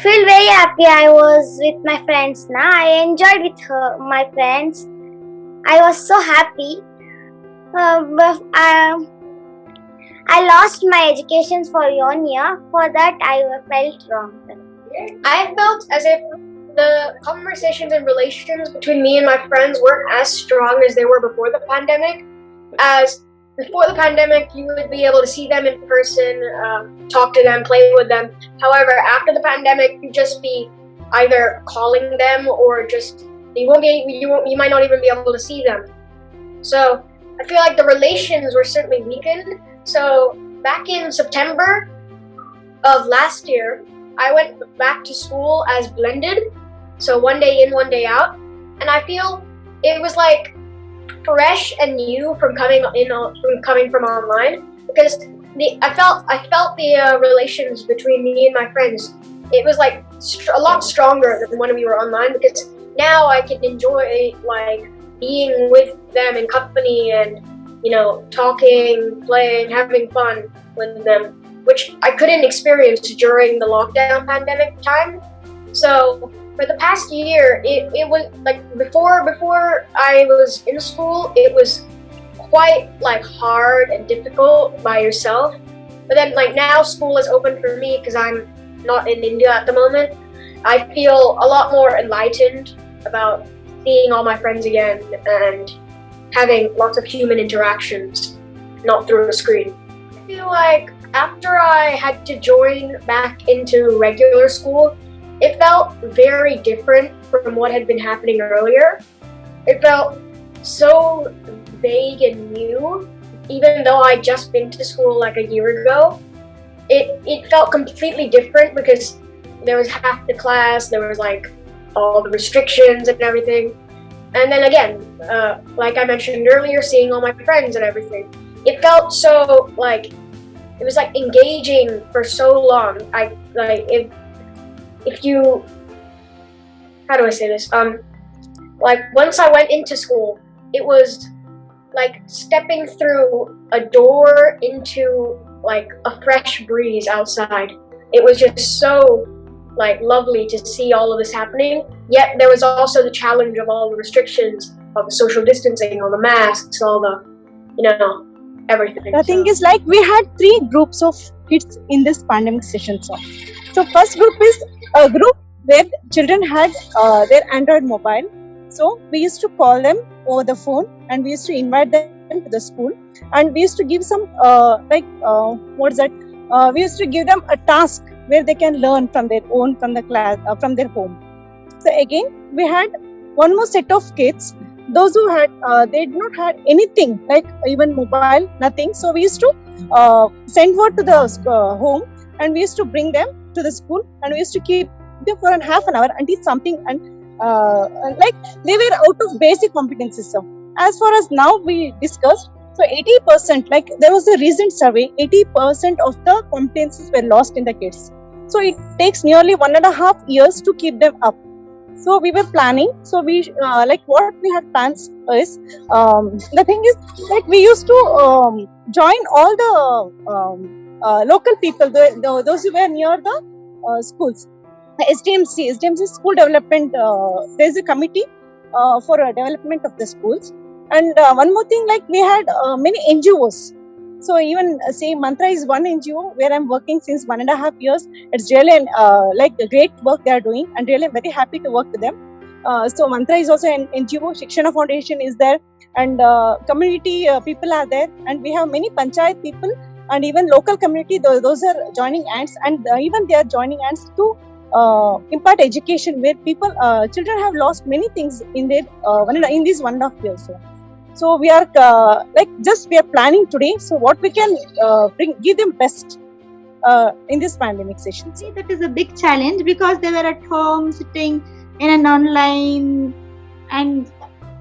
feel very happy. I was with my friends now. I enjoyed with my friends. I was so happy. But I lost my education for 1 year. For that, I felt wrong. I felt as if the conversations and relations between me and my friends weren't as strong as they were before the pandemic. As before the pandemic, you would be able to see them in person, talk to them, play with them. However, after the pandemic, you just be either calling them or just you might not even be able to see them. So I feel like the relations were certainly weakened. So back in September of last year, I went back to school as blended. So 1 day in, 1 day out, and I feel it was like fresh and new from coming from online, because I felt the relations between me and my friends. It was like a lot stronger than when we were online, because now I can enjoy like being with them in company and talking, playing, having fun with them, which I couldn't experience during the lockdown pandemic time. So for the past year, it was like before I was in school, it was quite like hard and difficult by yourself. But then like now school is open for me because I'm not in India at the moment. I feel a lot more enlightened about seeing all my friends again and having lots of human interactions, not through a screen. I feel like after I had to join back into regular school, it felt very different from what had been happening earlier. It felt so vague and new, even though I'd just been to school like a year ago. It felt completely different because there was half the class, there was like all the restrictions and everything. And then again, like I mentioned earlier, seeing all my friends and everything. It felt so like, it was like engaging for so long. If you, how do I say this? Like once I went into school, it was like stepping through a door into like a fresh breeze outside. It was just so like lovely to see all of this happening. Yet there was also the challenge of all the restrictions of the social distancing, all the masks, all the, everything. The thing is, like, we had 3 groups of kids in this pandemic session. So first group is a group where children had their Android mobile. So we used to call them over the phone and we used to invite them to the school, and we used to give some we used to give them a task where they can learn from their own, from the class, from their home. So again, we had one more set of kids, those who had they did not have anything, like even mobile, nothing. So we used to send word to the home, and we used to bring them to the school, and we used to keep them for half an hour and teach something, and like they were out of basic competencies. So as far as now we discussed, so 80%, like there was a recent survey, 80% of the competencies were lost in the kids. So it takes nearly 1.5 years to keep them up. So we were planning. So we like what we had plans is the thing is, like, we used to join all the local people, those who were near the schools. The SDMC school development. There is a committee for development of the schools. And one more thing, like we had many NGOs. So even say Mantra is one NGO where I'm working since 1.5 years. It's really like a great work they are doing, and really I'm very happy to work with them. So Mantra is also an NGO. Shikshana Foundation is there, and community people are there, and we have many panchayat people and even local community. Those are joining hands, and even they are joining hands to impart education where people, children have lost many things in their in these 1.5 years. So we are we are planning today. So what we can give them best in this pandemic session. See, that is a big challenge because they were at home sitting in an online, and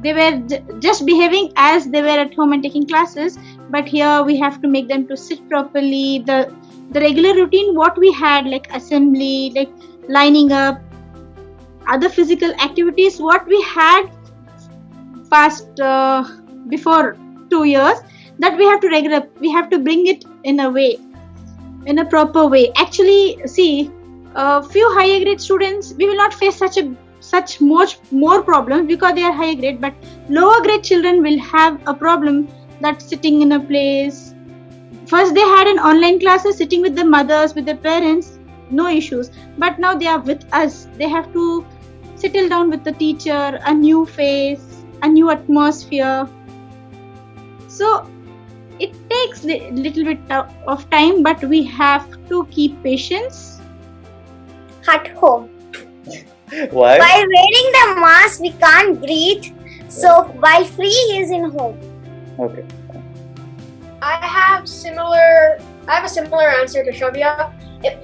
they were just behaving as they were at home and taking classes. But here we have to make them to sit properly. The regular routine what we had, like assembly, like lining up, other physical activities what we had past before 2 years, that we have to bring it in a proper way. Actually, see, few higher grade students, we will not face such much more problems because they are higher grade, but lower grade children will have a problem that sitting in a place. First they had an online classes, sitting with their mothers, with their parents, no issues, but now they are with us. They have to settle down with the teacher, a new face, a new atmosphere. So it takes little bit of time, but we have to keep patience. At home. Why? While wearing the mask, we can't breathe. So while free, he is in home. Okay. I have a similar answer to Shavya. It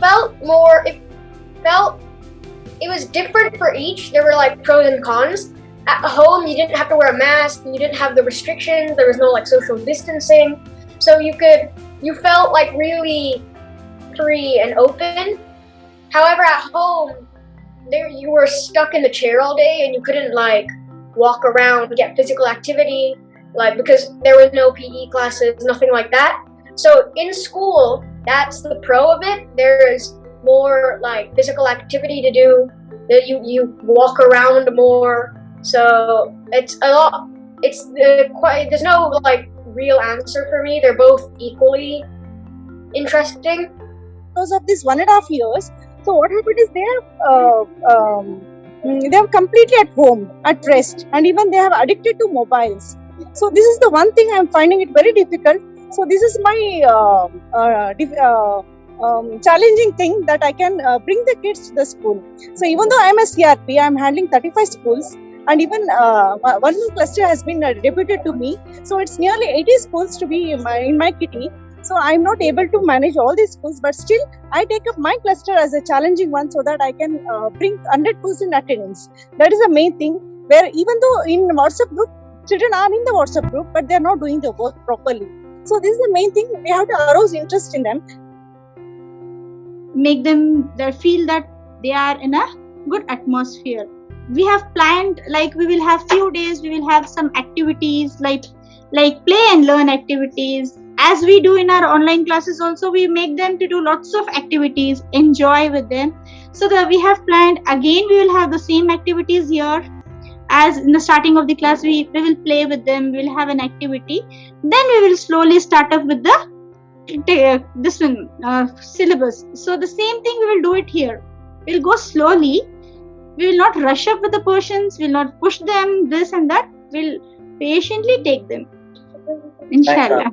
was different for each. There were like pros and cons. At home, you didn't have to wear a mask. You didn't have the restrictions. There was no like social distancing. So you felt like really free and open. However, at home, you were stuck in the chair all day and you couldn't like walk around, get physical activity, like because there was no PE classes, nothing like that. So in school, that's the pro of it. There is more like physical activity to do. You walk around more. So it's a lot. There's no like real answer for me. They're both equally interesting. Because of this 1.5 years, so what happened is they are completely at home, at rest, and even they have addicted to mobiles. So this is the one thing I am finding it very difficult. So this is my challenging thing, that I can bring the kids to the school. So even though I am a CRP, I am handling 35 schools, and even one more cluster has been deputed to me. So it's nearly 80 schools to be in my kitty. So I'm not able to manage all these schools, but still I take up my cluster as a challenging one so that I can bring 100% attendance. That is the main thing, where even though in WhatsApp group, children are in the WhatsApp group, but they're not doing the work properly. So this is the main thing. We have to arouse interest in them. Make them feel that they are in a good atmosphere. We have planned, like we will have few days, we will have some activities like play and learn activities. As we do in our online classes also, we make them to do lots of activities, enjoy with them. So that we have planned, again we will have the same activities here. As in the starting of the class, we will play with them, we will have an activity. Then we will slowly start up with the syllabus. So the same thing we will do it here. We'll go slowly. We will not rush up with the portions. We'll not push them this and that. We'll patiently take them. Inshallah.